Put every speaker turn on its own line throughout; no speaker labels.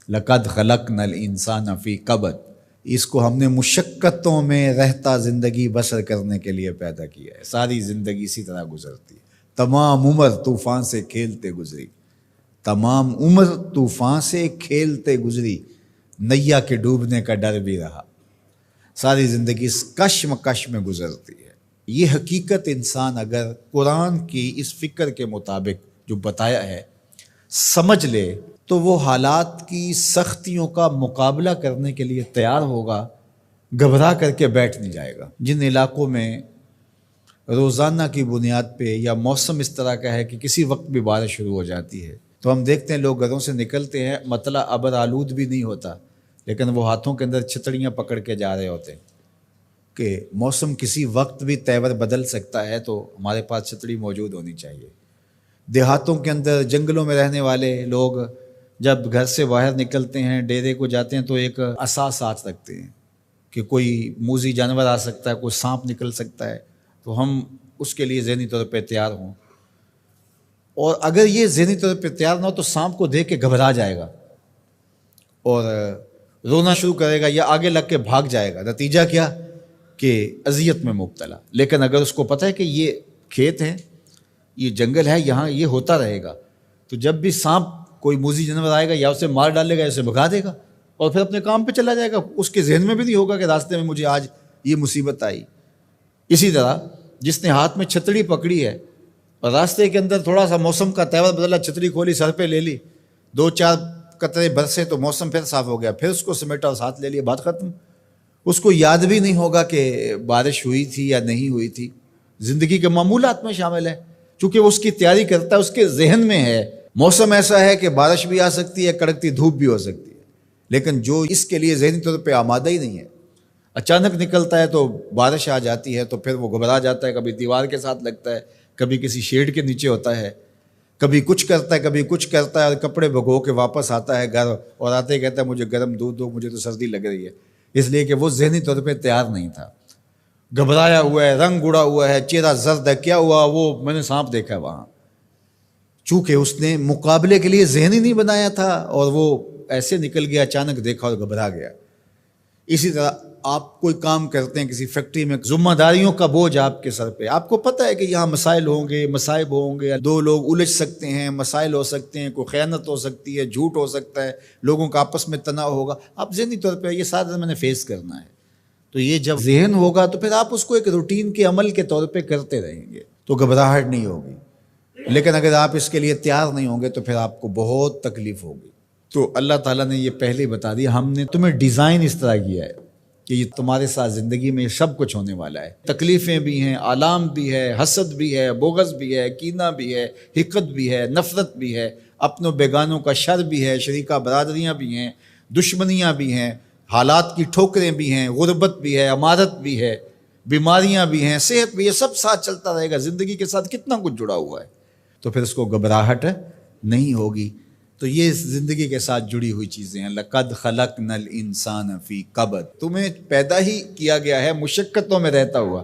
لقد خلقنا الانسان فی کبد، اس کو ہم نے مشقتوں میں رہتا زندگی بسر کرنے کے لیے پیدا کیا ہے۔ ساری زندگی اسی طرح گزرتی ہے، تمام عمر طوفان سے کھیلتے گزری، تمام عمر طوفان سے کھیلتے گزری، نیا کے ڈوبنے کا ڈر بھی رہا، ساری زندگی اس کشمکش میں گزرتی ہے۔ یہ حقیقت انسان اگر قرآن کی اس فکر کے مطابق جو بتایا ہے سمجھ لے تو وہ حالات کی سختیوں کا مقابلہ کرنے کے لیے تیار ہوگا، گھبرا کر کے بیٹھ نہیں جائے گا۔ جن علاقوں میں روزانہ کی بنیاد پہ یا موسم اس طرح کا ہے کہ کسی وقت بھی بارش شروع ہو جاتی ہے، تو ہم دیکھتے ہیں لوگ گھروں سے نکلتے ہیں، مطلع ابر آلود بھی نہیں ہوتا، لیکن وہ ہاتھوں کے اندر چھتریاں پکڑ کے جا رہے ہوتے ہیں کہ موسم کسی وقت بھی تیور بدل سکتا ہے، تو ہمارے پاس چھتری موجود ہونی چاہیے۔ دیہاتوں کے اندر جنگلوں میں رہنے والے لوگ جب گھر سے باہر نکلتے ہیں، ڈیرے کو جاتے ہیں، تو ایک عصا ساتھ رکھتے ہیں کہ کوئی موذی جانور آ سکتا ہے، کوئی سانپ نکل سکتا ہے، تو ہم اس کے لیے ذہنی طور پہ تیار ہوں۔ اور اگر یہ ذہنی طور پہ تیار نہ ہو تو سانپ کو دیکھ کے گھبرا جائے گا اور رونا شروع کرے گا یا آگے لگ کے بھاگ جائے گا، نتیجہ کیا کہ اذیت میں مبتلا۔ لیکن اگر اس کو پتہ ہے کہ یہ کھیت ہے، یہ جنگل ہے، یہاں یہ ہوتا رہے گا، تو جب بھی سانپ کوئی موذی جانور آئے گا یا اسے مار ڈالے گا یا اسے بھگا دے گا اور پھر اپنے کام پہ چلا جائے گا، اس کے ذہن میں بھی نہیں ہوگا کہ راستے میں مجھے آج یہ مصیبت آئی۔ اسی طرح جس نے ہاتھ میں چھتری پکڑی ہے اور راستے کے اندر تھوڑا سا موسم کا تیور بدلا، چھتری کھولی، سر پہ لے لی، 2-4 قطرے برسے تو موسم پھر صاف ہو گیا، پھر اس کو سمیٹا اور ساتھ لے لیا، بات ختم۔ اس کو یاد بھی نہیں ہوگا کہ بارش ہوئی تھی یا نہیں ہوئی تھی، زندگی کے معمولات میں شامل ہے، چونکہ وہ اس کی تیاری کرتا ہے، اس کے ذہن میں ہے موسم ایسا ہے کہ بارش بھی آ سکتی ہے، کڑکتی دھوپ بھی ہو سکتی ہے۔ لیکن جو اس کے لیے ذہنی طور پہ آمادہ ہی نہیں ہے، اچانک نکلتا ہے تو بارش آ جاتی ہے تو پھر وہ گھبرا جاتا ہے، کبھی دیوار کے ساتھ لگتا ہے، کبھی کسی شیڈ کے نیچے ہوتا ہے، کبھی کچھ کرتا ہے، کبھی کچھ کرتا ہے، اور کپڑے بھگو کے واپس آتا ہے گھر، اور آتے ہی کہتا ہے مجھے گرم دودھ دو، مجھے تو سردی لگ رہی ہے، اس لیے کہ وہ ذہنی طور پہ تیار نہیں تھا، گھبرایا ہوا ہے، رنگ اڑا ہوا ہے، چہرہ زرد ہے، کیا ہوا؟ وہ میں نے سانپ دیکھا ہے وہاں، چونکہ اس نے مقابلے کے لیے ذہن ہی نہیں بنایا تھا اور وہ ایسے نکل گیا، اچانک دیکھا اور گھبرا گیا۔ اسی طرح آپ کوئی کام کرتے ہیں کسی فیکٹری میں، ذمہ داریوں کا بوجھ آپ کے سر پہ، آپ کو پتہ ہے کہ یہاں مسائل ہوں گے، مصائب ہوں گے، 2 لوگ الجھ سکتے ہیں، مسائل ہو سکتے ہیں، کوئی خیانت ہو سکتی ہے، جھوٹ ہو سکتا ہے، لوگوں کا آپس میں تناؤ ہوگا، آپ ذہنی طور پہ یہ سارا میں نے فیس کرنا ہے۔ تو یہ جب ذہن ہوگا تو پھر آپ اس کو ایک روٹین کے عمل کے طور پہ کرتے رہیں گے تو گھبراہٹ نہیں ہوگی، لیکن اگر آپ اس کے لیے تیار نہیں ہوں گے تو پھر آپ کو بہت تکلیف ہوگی۔ تو اللہ تعالیٰ نے یہ پہلے ہی بتا دیا، ہم نے تمہیں ڈیزائن اس طرح کیا ہے کہ یہ تمہارے ساتھ زندگی میں سب کچھ ہونے والا ہے، تکلیفیں بھی ہیں، آلام بھی ہے، حسد بھی ہے، بغض بھی ہے، کینہ بھی ہے، حقد بھی ہے، نفرت بھی ہے، اپنوں بیگانوں کا شر بھی ہے، شریکہ برادریاں بھی ہیں، دشمنیاں بھی ہیں، حالات کی ٹھوکریں بھی ہیں، غربت بھی ہے، امارت بھی ہے، بیماریاں بھی ہیں، صحت بھی ہے، سب ساتھ چلتا رہے گا، زندگی کے ساتھ کتنا کچھ جڑا ہوا ہے، تو پھر اس کو گھبراہٹ نہیں ہوگی۔ تو یہ زندگی کے ساتھ جڑی ہوئی چیزیں ہیں۔ لقد خلقنا الانسان فی کبد، تمہیں پیدا ہی کیا گیا ہے مشقتوں میں رہتا ہوا،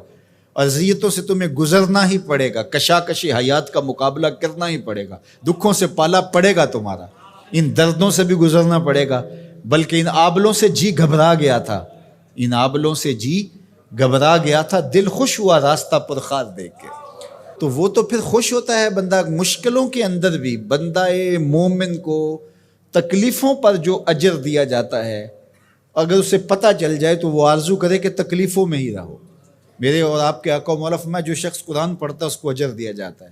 اذیتوں سے تمہیں گزرنا ہی پڑے گا، کشاکشی حیات کا مقابلہ کرنا ہی پڑے گا، دکھوں سے پالا پڑے گا تمہارا، ان دردوں سے بھی گزرنا پڑے گا، بلکہ ان آبلوں سے جی گھبرا گیا تھا، ان آبلوں سے جی گھبرا گیا تھا، دل خوش ہوا راستہ پرخار دیکھ کے۔ تو وہ تو پھر خوش ہوتا ہے بندہ مشکلوں کے اندر بھی، بندہ مومن کو تکلیفوں پر جو اجر دیا جاتا ہے اگر اسے پتہ چل جائے تو وہ آرزو کرے کہ تکلیفوں میں ہی رہو۔ میرے اور آپ کے آقا و مولا فرمایا جو شخص قرآن پڑھتا ہے اس کو اجر دیا جاتا ہے،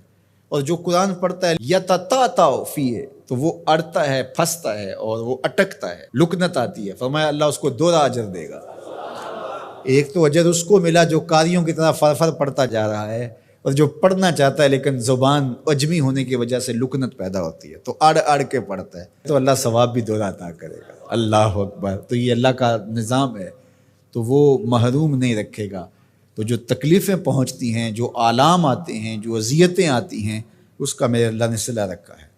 اور جو قرآن پڑھتا ہے یتتعتع فیہ، تو وہ اڑتا ہے، پھنستا ہے اور وہ اٹکتا ہے، لکنت آتی ہے، فرمایا اللہ اس کو 2 اجر دے گا۔ ایک تو اجر اس کو ملا جو قاریوں کی طرح فر پڑھتا جا رہا ہے، اور جو پڑھنا چاہتا ہے لیکن زبان عجمی ہونے کی وجہ سے لکنت پیدا ہوتی ہے تو اڑ کے پڑھتا ہے، تو اللہ ثواب بھی 2 عطا کرے گا۔ اللہ اکبر۔ تو یہ اللہ کا نظام ہے، تو وہ محروم نہیں رکھے گا۔ تو جو تکلیفیں پہنچتی ہیں، جو آلام آتے ہیں، جو اذیتیں آتی ہیں، اس کا میرے اللہ نے صلہ رکھا ہے۔